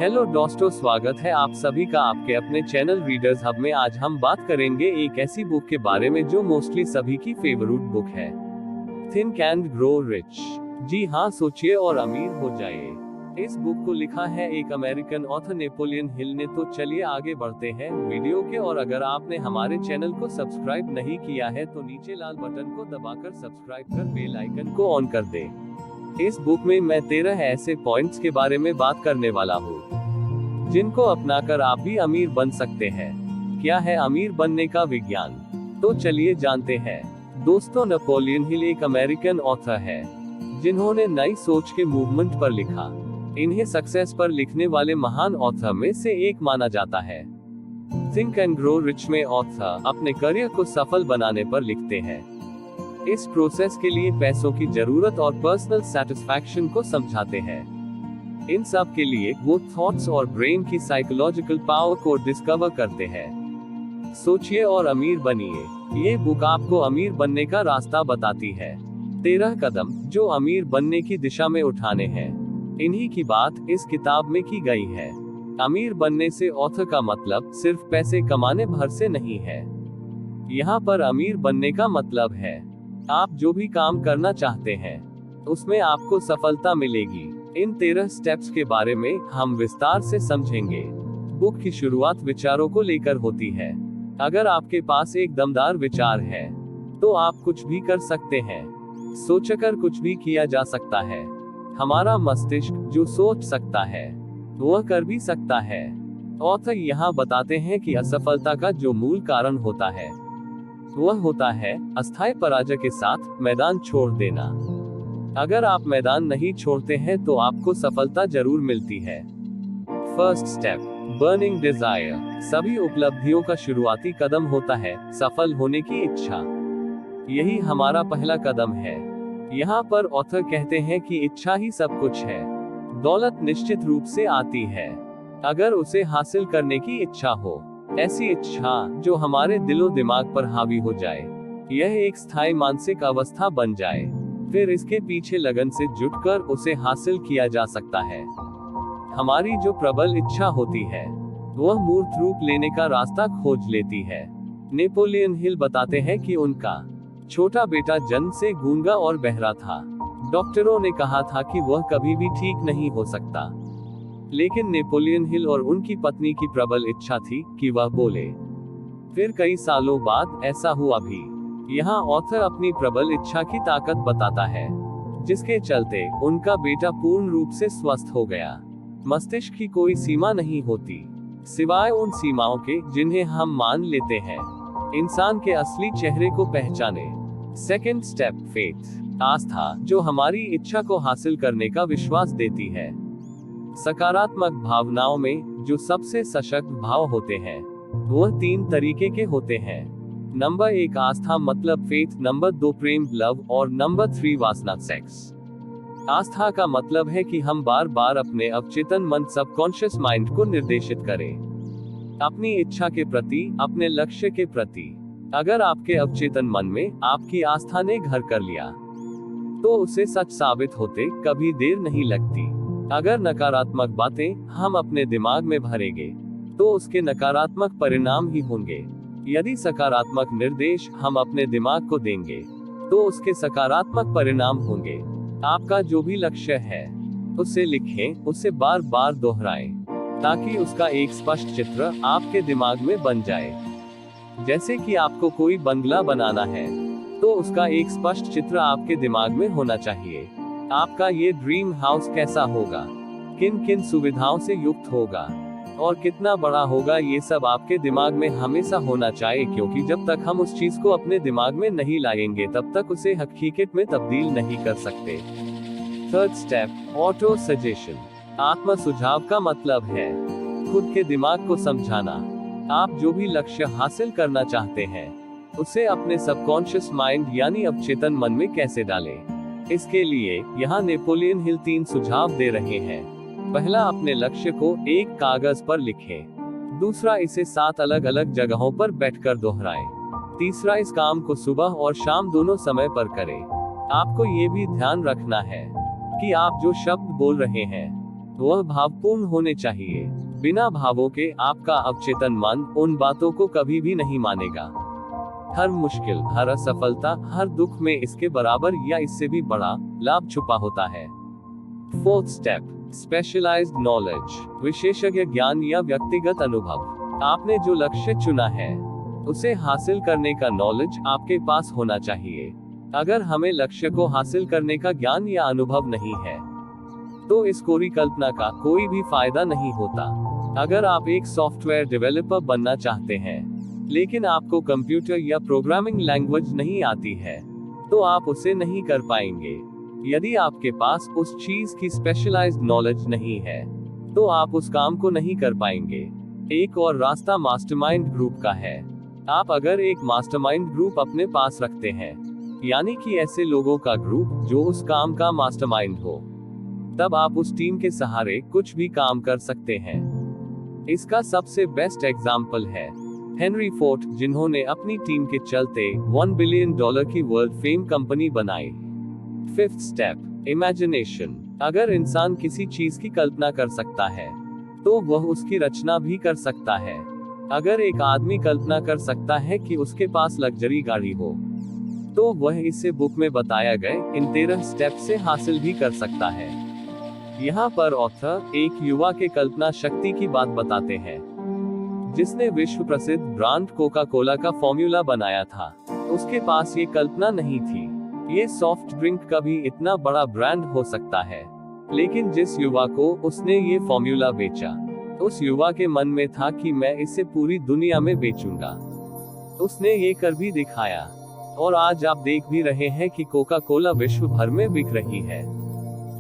Hello दोस्तों, स्वागत है आप सभी का आपके अपने चैनल रीडर्स हब में। आज हम बात करेंगे एक ऐसी बुक के बारे में जो मोस्टली सभी की फेवरेट बुक है, थिंक एंड ग्रो रिच। जी हाँ, सोचिए और अमीर हो जाइए। इस बुक को लिखा है एक अमेरिकन ऑथर नेपोलियन हिल ने। तो चलिए आगे बढ़ते हैं वीडियो के। और अगर आपने हमारे चैनल को सब्सक्राइब नहीं किया है तो नीचे लाल बटन को दबाकर सब्सक्राइब कर बेल आइकन को ऑन कर दे। इस बुक में मैं 13 ऐसे पॉइंट्स के बारे में बात करने वाला हूँ जिनको अपनाकर आप भी अमीर बन सकते हैं। क्या है अमीर बनने का विज्ञान? तो चलिए जानते हैं। दोस्तों, नेपोलियन हिल एक अमेरिकन ऑथर है जिन्होंने नई सोच के मूवमेंट पर लिखा। इन्हें सक्सेस पर लिखने वाले महान ऑथर में से एक माना जाता है। थिंक एंड ग्रो रिच में ऑथर अपने करियर को सफल बनाने पर लिखते हैं। इस प्रोसेस के लिए पैसों की जरूरत और पर्सनल सेटिस्फैक्शन को समझाते हैं। इन सब के लिए वो थॉट्स और ब्रेन की साइकोलॉजिकल पावर को डिस्कवर करते हैं। सोचिए और अमीर बनिए। ये बुक आपको अमीर बनने का रास्ता बताती है। 13 कदम जो अमीर बनने की दिशा में उठाने हैं। इन्हीं की बात इस किताब में की गई है। अमीर बनने से ऑथर का मतलब सिर्फ पैसे कमाने भर से नहीं है। यहाँ पर अमीर बनने का मतलब है आप जो भी काम करना चाहते हैं उसमें आपको सफलता मिलेगी। इन 13 स्टेप्स के बारे में हम विस्तार से समझेंगे। बुक की शुरुआत विचारों को लेकर होती है। अगर आपके पास एक दमदार विचार है तो आप कुछ भी कर सकते हैं। सोचकर कुछ भी किया जा सकता है। हमारा मस्तिष्क जो सोच सकता है वह कर भी सकता है। ऑथर यहाँ बताते हैं कि असफलता का जो मूल कारण होता है वह होता है अस्थायी पराजय के साथ मैदान छोड़ देना। अगर आप मैदान नहीं छोड़ते हैं तो आपको सफलता जरूर मिलती है। First step, burning desire. सभी उपलब्धियों का शुरुआती कदम होता है सफल होने की इच्छा। यही हमारा पहला कदम है। यहाँ पर ऑथर कहते हैं कि इच्छा ही सब कुछ है। दौलत निश्चित रूप से आती है अगर उसे हासिल करने की इच्छा हो। ऐसी इच्छा जो हमारे दिलो दिमाग पर हावी हो जाए, यह एक स्थायी मानसिक अवस्था बन जाए, फिर इसके पीछे लगन से जुटकर उसे हासिल किया जा सकता है। हमारी जो प्रबल इच्छा होती है वह मूर्त रूप लेने का रास्ता खोज लेती है। नेपोलियन हिल बताते हैं कि उनका छोटा बेटा जन्म से गूंगा और बहरा था। डॉक्टरों ने कहा था कि वह कभी भी ठीक नहीं हो सकता, लेकिन नेपोलियन हिल और उनकी पत्नी की प्रबल इच्छा थी कि वह बोले। फिर कई सालों बाद ऐसा हुआ भी। यहाँ ऑथर अपनी प्रबल इच्छा की ताकत बताता है जिसके चलते उनका बेटा पूर्ण रूप से स्वस्थ हो गया। मस्तिष्क की कोई सीमा नहीं होती सिवाय उन सीमाओं के जिन्हें हम मान लेते हैं। इंसान के असली चेहरे को पहचाने। Second step, faith. आस्था जो हमारी इच्छा को हासिल करने का विश्वास देती है। सकारात्मक भावनाओं में जो सबसे सशक्त भाव होते हैं वह 3 तरीके के होते हैं। नंबर 1 आस्था मतलब फेथ, नंबर 2 प्रेम लव और नंबर 3 वासना सेक्स। आस्था का मतलब है कि हम बार बार अपने अवचेतन मन सबकॉन्शियस माइंड को निर्देशित करें अपनी इच्छा के प्रति, अपने लक्ष्य के प्रति। अगर आपके अवचेतन मन में आपकी आस्था ने घर कर लिया तो उसे सच साबित होते कभी देर नहीं लगती। अगर नकारात्मक बातें हम अपने दिमाग में भरेंगे तो उसके नकारात्मक परिणाम ही होंगे। यदि सकारात्मक निर्देश हम अपने दिमाग को देंगे तो उसके सकारात्मक परिणाम होंगे। आपका जो भी लक्ष्य है उसे लिखें, उसे बार बार दोहराएं ताकि उसका एक स्पष्ट चित्र आपके दिमाग में बन जाए। जैसे कि आपको कोई बंगला बनाना है तो उसका एक स्पष्ट चित्र आपके दिमाग में होना चाहिए। आपका ये ड्रीम हाउस कैसा होगा, किन किन सुविधाओं से युक्त होगा और कितना बड़ा होगा, ये सब आपके दिमाग में हमेशा होना चाहिए, क्योंकि जब तक हम उस चीज को अपने दिमाग में नहीं लाएंगे तब तक उसे हकीकत में तब्दील नहीं कर सकते। Third step, auto suggestion. आत्म सुझाव का मतलब है खुद के दिमाग को समझाना। आप जो भी लक्ष्य हासिल करना चाहते हैं उसे अपने सबकॉन्शियस माइंड यानी अवचेतन मन में कैसे डालें। इसके लिए यहाँ नेपोलियन हिल 3 सुझाव दे रहे हैं। पहला, अपने लक्ष्य को एक कागज पर लिखें। दूसरा, इसे 7 अलग अलग जगहों पर बैठकर दोहराएं। तीसरा, इस काम को सुबह और शाम दोनों समय पर करें। आपको ये भी ध्यान रखना है कि आप जो शब्द बोल रहे हैं वह भावपूर्ण होने चाहिए। बिना भावों के आपका अवचेतन मन उन बातों को कभी भी नहीं मानेगा। हर मुश्किल, हर असफलता, हर दुख में इसके बराबर या इससे भी बड़ा लाभ छुपा होता है। फोर्थ स्टेप, स्पेशलाइज्ड नॉलेज, विशेषज्ञ ज्ञान या व्यक्तिगत अनुभव। आपने जो लक्ष्य चुना है उसे हासिल करने का नॉलेज आपके पास होना चाहिए। अगर हमें लक्ष्य को हासिल करने का ज्ञान या अनुभव नहीं है तो इस परिकल्पना का कोई भी फायदा नहीं होता। अगर आप एक सॉफ्टवेयर डेवलपर बनना चाहते हैं लेकिन आपको कंप्यूटर या प्रोग्रामिंग लैंग्वेज नहीं आती है तो आप उसे नहीं कर पाएंगे। यदि आपके पास उस चीज की स्पेशलाइज्ड नॉलेज नहीं है तो आप उस काम को नहीं कर पाएंगे। एक और रास्ता मास्टरमाइंड ग्रुप का है। आप अगर एक मास्टरमाइंड ग्रुप अपने पास रखते हैं, यानी कि ऐसे लोगों का ग्रुप जो उस काम का मास्टरमाइंड हो, तब आप उस टीम के सहारे कुछ भी काम कर सकते हैं। इसका सबसे बेस्ट एग्जाम्पल है हेनरी फोर्ड, जिन्होंने अपनी टीम के चलते $1 बिलियन की वर्ल्ड फेम कंपनी बनाई। Fifth step, imagination. अगर इंसान किसी चीज की कल्पना कर सकता है तो वह उसकी रचना भी कर सकता है। अगर एक आदमी कल्पना कर सकता है कि उसके पास लग्जरी गाड़ी हो तो वह इसे बुक में बताया गए इन 13 स्टेप से हासिल भी कर सकता है। यहाँ पर ऑथर एक युवा के कल्पना शक्ति की बात बताते हैं जिसने विश्व प्रसिद्ध ब्रांड कोका कोला का फॉर्मूला बनाया था। उसके पास ये कल्पना नहीं थी ये सॉफ्ट ड्रिंक का भी इतना बड़ा ब्रांड हो सकता है, लेकिन जिस युवा को उसने ये फॉर्मूला बेचा, उस युवा के मन में था कि मैं इसे पूरी दुनिया में बेचूंगा। उसने ये कर भी दिखाया और आज आप देख भी रहे हैं कि कोका कोला विश्व भर में बिक रही है।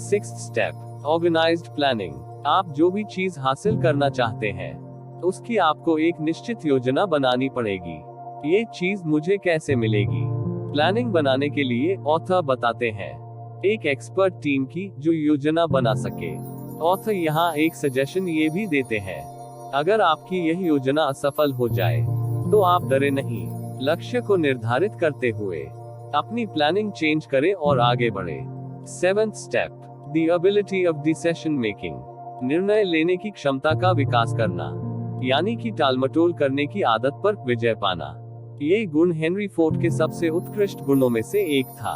Sixth step, organised planning. आप जो भी चीज हासिल करना चाहते हैं उसकी आपको एक निश्चित योजना बनानी पड़ेगी। ये चीज मुझे कैसे मिलेगी? प्लानिंग बनाने के लिए ऑथर बताते हैं एक एक्सपर्ट टीम की जो योजना बना सके। ऑथर यहाँ एक सजेशन ये भी देते हैं, अगर आपकी यह योजना असफल हो जाए तो आप डरे नहीं। लक्ष्य को निर्धारित करते हुए अपनी प्लानिंग चेंज करें और आगे बढ़े। Seventh step, the ability of decision making. निर्णय लेने की क्षमता का विकास करना, यानी कि टालमटोल करने की आदत पर विजय पाना। ये गुण हेनरी फोर्ड के सबसे उत्कृष्ट गुणों में से एक था।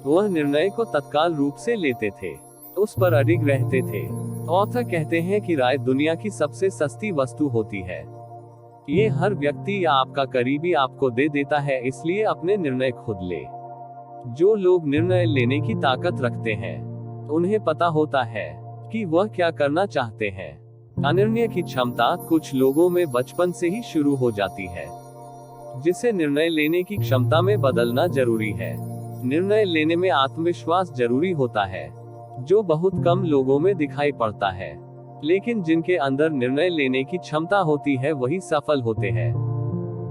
वह निर्णय को तत्काल रूप से लेते थे, उस पर अडिग रहते थे। ऑथर कहते हैं कि राय दुनिया की सबसे सस्ती वस्तु होती है। ये हर व्यक्ति या आपका करीबी आपको दे देता है, इसलिए अपने निर्णय खुद ले। जो लोग निर्णय लेने की ताकत रखते हैं उन्हें पता होता है कि वह क्या करना चाहते हैं। अनिर्णय की क्षमता कुछ लोगों में बचपन से ही शुरू हो जाती है, जिसे निर्णय लेने की क्षमता में बदलना जरूरी है। निर्णय लेने में आत्मविश्वास जरूरी होता है, जो बहुत कम लोगों में दिखाई पड़ता है, लेकिन जिनके अंदर निर्णय लेने की क्षमता होती है वही सफल होते हैं।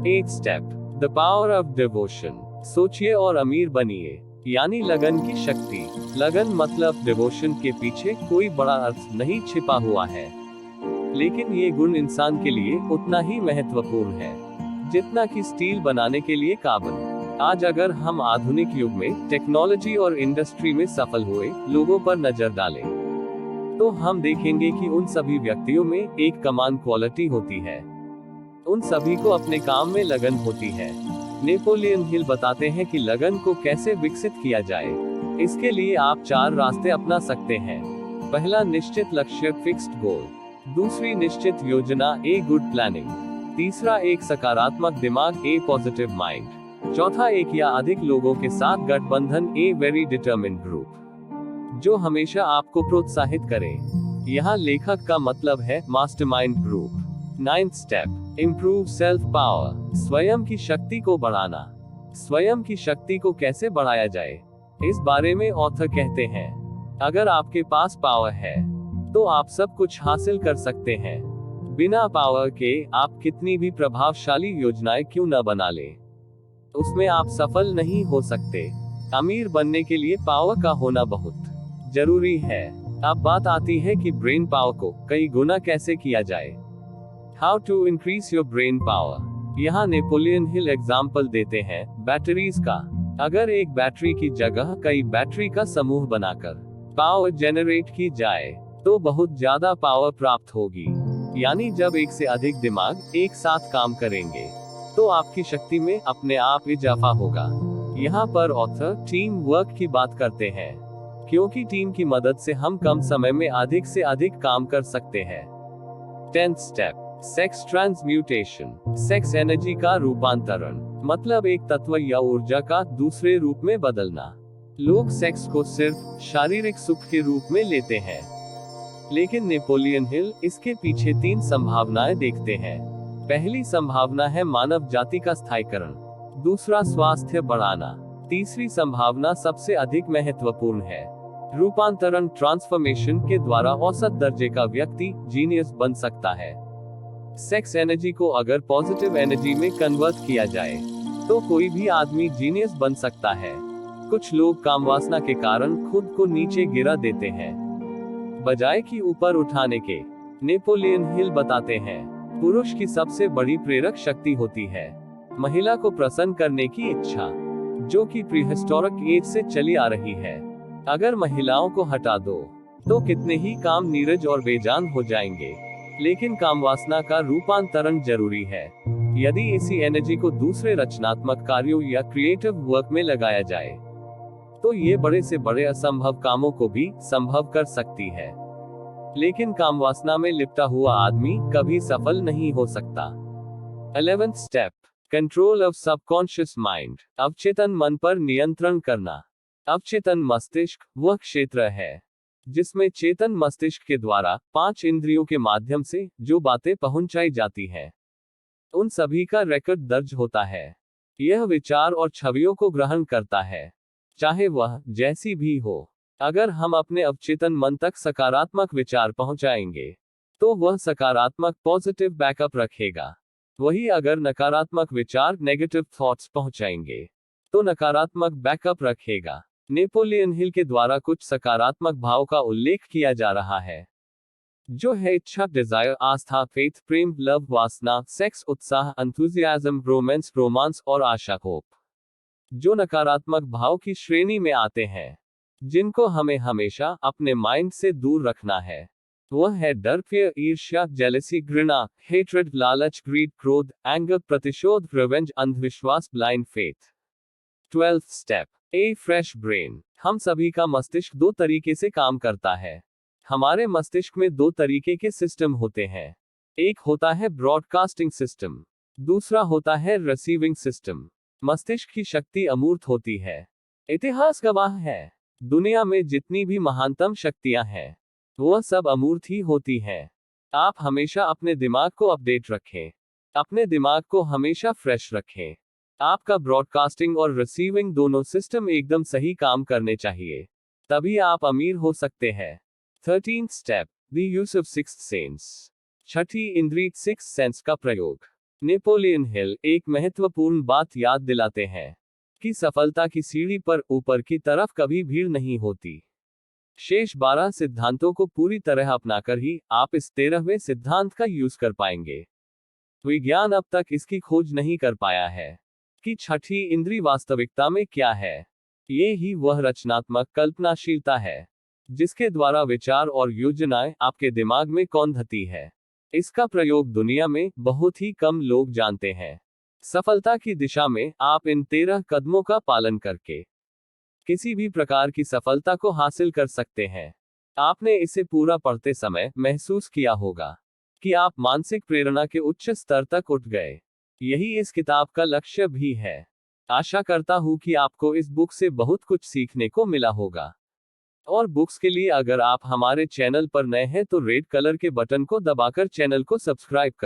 8th step, the power of devotion. सोचिए और अमीर बनिए, यानी लगन की शक्ति। लगन मतलब डिवोशन के पीछे कोई बड़ा अर्थ नहीं छिपा हुआ है, लेकिन ये गुण इंसान के लिए उतना ही महत्वपूर्ण है जितना कि स्टील बनाने के लिए कार्बन। आज अगर हम आधुनिक युग में टेक्नोलॉजी और इंडस्ट्री में सफल हुए लोगों पर नजर डालें तो हम देखेंगे कि उन सभी व्यक्तियों में एक कमान क्वालिटी होती है। उन सभी को अपने काम में लगन होती है। नेपोलियन हिल बताते हैं कि लगन को कैसे विकसित किया जाए। इसके लिए आप 4 रास्ते अपना सकते हैं। पहला, निश्चित लक्ष्य, फिक्स्ड गोल। दूसरी, निश्चित योजना, ए गुड प्लानिंग। तीसरा, एक सकारात्मक दिमाग, ए पॉजिटिव माइंड। चौथा, एक या अधिक लोगों के साथ गठबंधन, ए वेरी डिटरमिन्ड ग्रुप, जो हमेशा आपको प्रोत्साहित करे। यहाँ लेखक का मतलब है mastermind group. 9th step, improve self power. स्वयं की शक्ति को बढ़ाना। स्वयं की शक्ति को कैसे बढ़ाया जाए, इस बारे में ऑथर कहते हैं, अगर आपके पास पावर है तो आप सब कुछ हासिल कर सकते हैं। बिना पावर के आप कितनी भी प्रभावशाली योजनाएं क्यों न बना लें, उसमें आप सफल नहीं हो सकते। अमीर बनने के लिए पावर का होना बहुत जरूरी है। अब बात आती है कि ब्रेन पावर को कई गुना कैसे किया जाए। How to increase your brain power. यहाँ नेपोलियन हिल एग्जाम्पल देते हैं बैटरीज का। अगर एक बैटरी की जगह कई बैटरी का समूह बनाकर पावर जनरेट की जाए तो बहुत ज्यादा पावर प्राप्त होगी। यानी जब एक से अधिक दिमाग एक साथ काम करेंगे तो आपकी शक्ति में अपने आप इजाफा होगा। यहाँ पर ऑथर टीम वर्क की बात करते हैं, क्योंकि टीम की मदद से हम कम समय में अधिक से अधिक काम कर सकते हैं। 10th step, sex transmutation. Sex energy का रूपांतरण मतलब एक तत्व या ऊर्जा का दूसरे रूप में बदलना। लोग सेक्स को सिर्फ शारीरिक सुख के रूप में लेते हैं, लेकिन नेपोलियन हिल इसके पीछे 3 संभावनाएं देखते हैं। पहली संभावना है मानव जाति का स्थायीकरण, दूसरा स्वास्थ्य बढ़ाना, तीसरी संभावना सबसे अधिक महत्वपूर्ण है रूपांतरण, ट्रांसफॉर्मेशन के द्वारा औसत दर्जे का व्यक्ति जीनियस बन सकता है। सेक्स एनर्जी को अगर पॉजिटिव एनर्जी में कन्वर्ट किया जाए तो कोई भी आदमी जीनियस बन सकता है। कुछ लोग कामवासना के कारण खुद को नीचे गिरा देते हैं बजाय कि ऊपर उठाने के। नेपोलियन हिल बताते हैं, पुरुष की सबसे बड़ी प्रेरक शक्ति होती है महिला को प्रसन्न करने की इच्छा, जो कि प्रीहिस्टोरिक एज से चली आ रही है। अगर महिलाओं को हटा दो तो कितने ही काम नीरज और बेजान हो जाएंगे, लेकिन कामवासना का रूपांतरण जरूरी है। यदि इसी एनर्जी को दूसरे रचनात्मक कार्यों या क्रिएटिव वर्क में लगाया जाए तो ये बड़े से बड़े असंभव कामों को भी संभव कर सकती है। लेकिन कामवासना में लिपटा हुआ आदमी कभी सफल नहीं हो सकता। 11th step, control of subconscious mind. अवचेतन मन पर नियंत्रण करना। अवचेतन मस्तिष्क वह क्षेत्र है जिसमें चेतन मस्तिष्क के द्वारा 5 इंद्रियों के माध्यम से जो बातें पहुंचाई जाती हैं, उन सभी का रिकॉर्ड दर्ज होता है। यह विचार और छवियों को ग्रहण करता है, चाहे वह जैसी भी हो। अगर हम अपने अवचेतन मन तक सकारात्मक विचार पहुंचाएंगे तो वह सकारात्मक पॉजिटिव बैकअप रखेगा। वही अगर नकारात्मक विचार नेगेटिव थॉट्स पहुंचाएंगे तो नकारात्मक बैकअप रखेगा। नेपोलियन हिल के द्वारा कुछ सकारात्मक भाव का उल्लेख किया जा रहा है, जो है इच्छा, डिजायर, आस्था, फेथ, प्रेम, लव, वासना, सेक्स, उत्साह, एंथुसियाज्म, रोमांस और आशा, होप, जो नकारात्मक भाव की श्रेणी में आते हैं, जिनको हमें हमेशा अपने माइंड से दूर रखना है। वह है डर, फियर, ईर्ष्या, जेलसी, घृणा, हेट्रेड, लालच, ग्रीड, क्रोध, एंगर, प्रतिशोध, रिवेंज, अंधविश्वास, ब्लाइंड फेथ। 12th स्टेप, ए फ्रेश ब्रेन। हम सभी का मस्तिष्क 2 तरीके से काम करता है। हमारे मस्तिष्क में 2 तरीके के सिस्टम होते हैं। एक होता है ब्रॉडकास्टिंग सिस्टम, दूसरा होता है रिसीविंग सिस्टम। मस्तिष्क की शक्ति अमूर्त होती है। इतिहास गवाह है, दुनिया में जितनी भी महानतम शक्तियां हैं वह सब अमूर्त ही होती हैं। आप हमेशा अपने दिमाग को अपडेट रखें, अपने दिमाग को हमेशा फ्रेश रखें। आपका ब्रॉडकास्टिंग और रिसीविंग दोनों सिस्टम एकदम सही काम करने चाहिए, तभी आप अमीर हो सकते हैं। 13th step, the use of sixth sense. छठी इंद्री, सिक्स्थ सेंस का प्रयोग। नेपोलियन हिल एक महत्वपूर्ण बात याद दिलाते हैं कि सफलता की सीढ़ी पर ऊपर की तरफ कभी भीड़ नहीं होती। शेष 12 सिद्धांतों को पूरी तरह अपनाकर ही आप इस 13वें सिद्धांत का यूज कर पाएंगे। विज्ञान अब तक इसकी खोज नहीं कर पाया है कि छठी इंद्री वास्तविकता में क्या है। ये ही वह रचनात्मक कल्पनाशीलता है जिसके द्वारा विचार और योजनाएं आपके दिमाग में कौंधती है। इसका प्रयोग दुनिया में बहुत ही कम लोग जानते हैं। सफलता की दिशा में आप इन 13 कदमों का पालन करके किसी भी प्रकार की सफलता को हासिल कर सकते हैं। आपने इसे पूरा पढ़ते समय महसूस किया होगा कि आप मानसिक प्रेरणा के उच्च स्तर तक उठ गए। यही इस किताब का लक्ष्य भी है। आशा करता हूं कि आपको इस बुक से बहुत कुछ सीखने को मिला होगा। और बुक्स के लिए अगर आप हमारे चैनल पर नए हैं तो रेड कलर के बटन को दबाकर चैनल को सब्सक्राइब कर